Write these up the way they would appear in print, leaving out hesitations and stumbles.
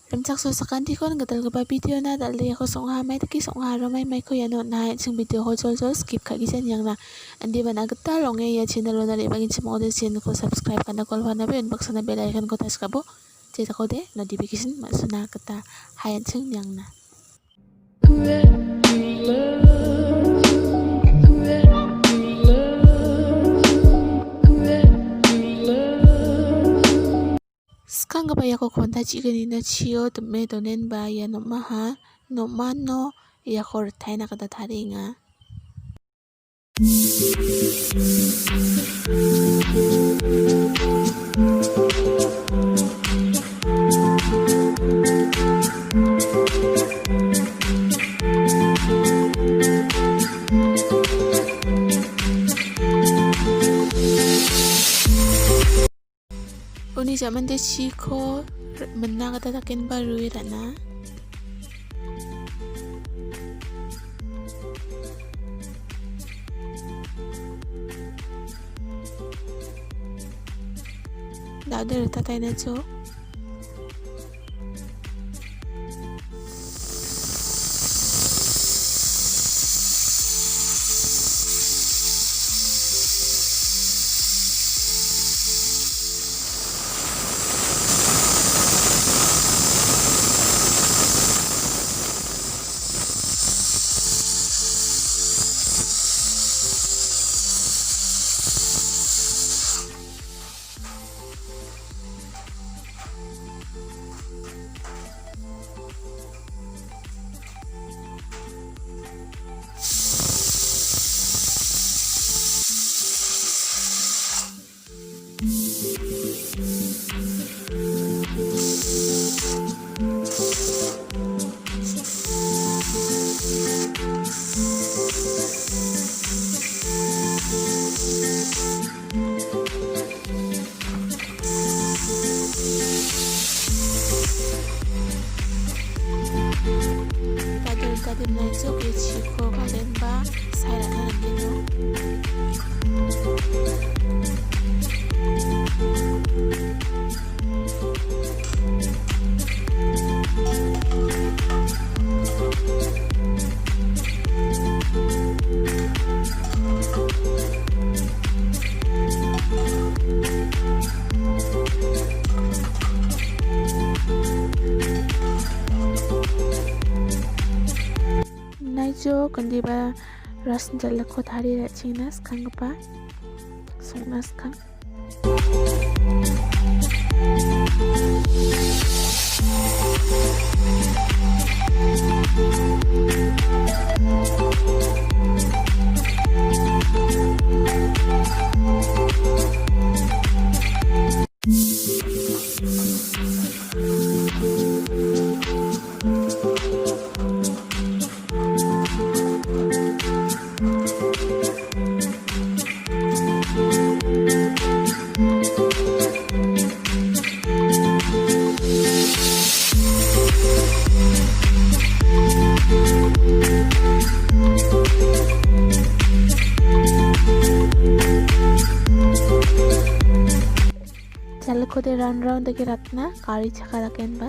Rimchakso sakanti kon gatal gaba video na dalde ko songha mai taki songha romai mai ko yano na sing video ho jol skip khagi jan yang na andi bana gata longe ya channel na le bangin chimo de channel ko subscribe kana kol bana be unbox na bell icon ko tas kabo je ko de notification masuna kata hayan ching yang na Skang ba yako konta chigani na chiyo me donen ba ya no maha no mano ya khor thaina kada tharinga Uni zaman de chiko menna kata takin baru irana dauder tatai na cho Kadin na jo ke chiko kalen ba sai ra na dino jo kandi ba ras jal ko thari ra chinas khang pa songnas khang ko de round de ratna kari chaka raken ba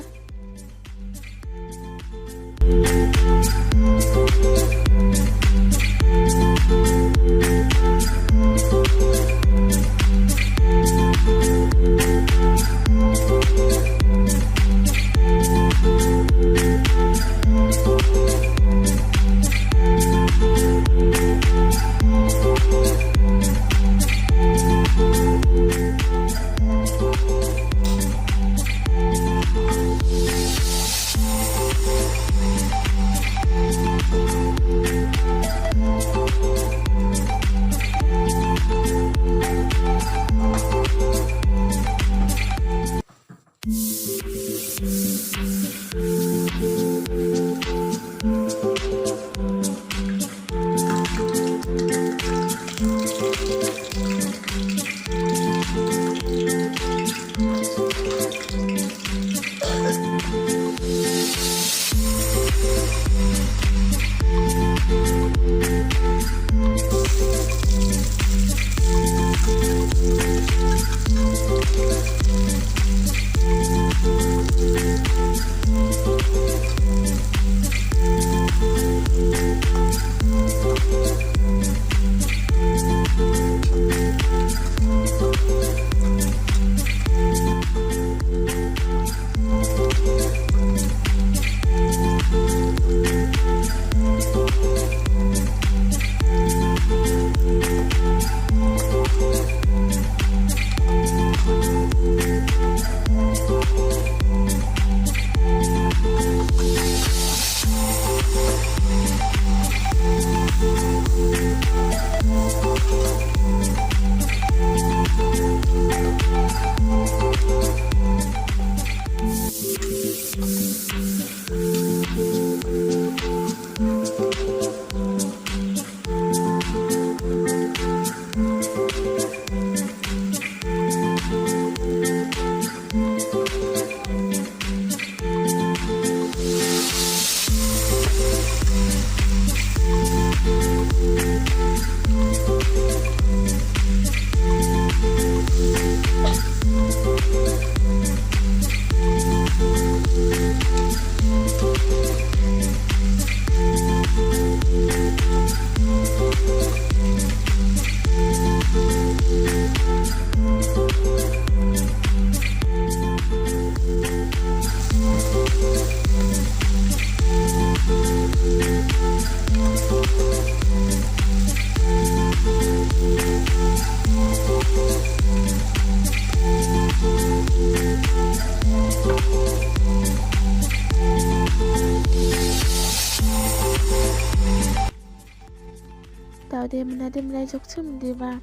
Taude menade mulai jokcum deba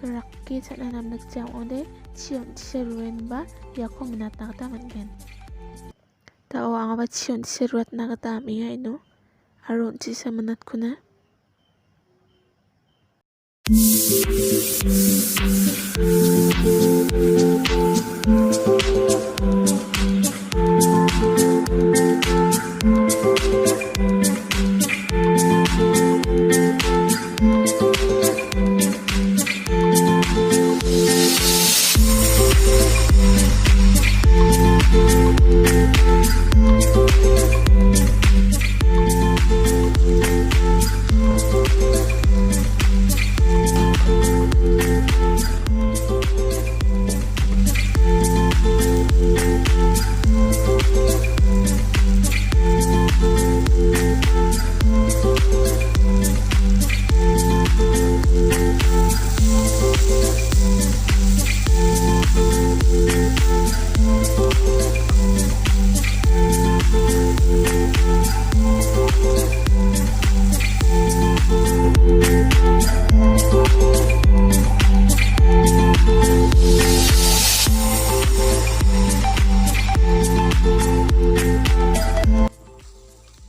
rakki Chana namnak jam ode chion tiseruen ba yako menata kata mangen. Tao angaba chion tiseruat nakata amiya ino aron cisa menat kuna.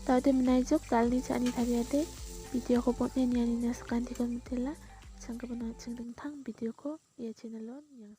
Taude menajok dalni chani taria video ko potnya niani nasakan tikon mutela sangka benang cengdeng tang video ko ia channel yang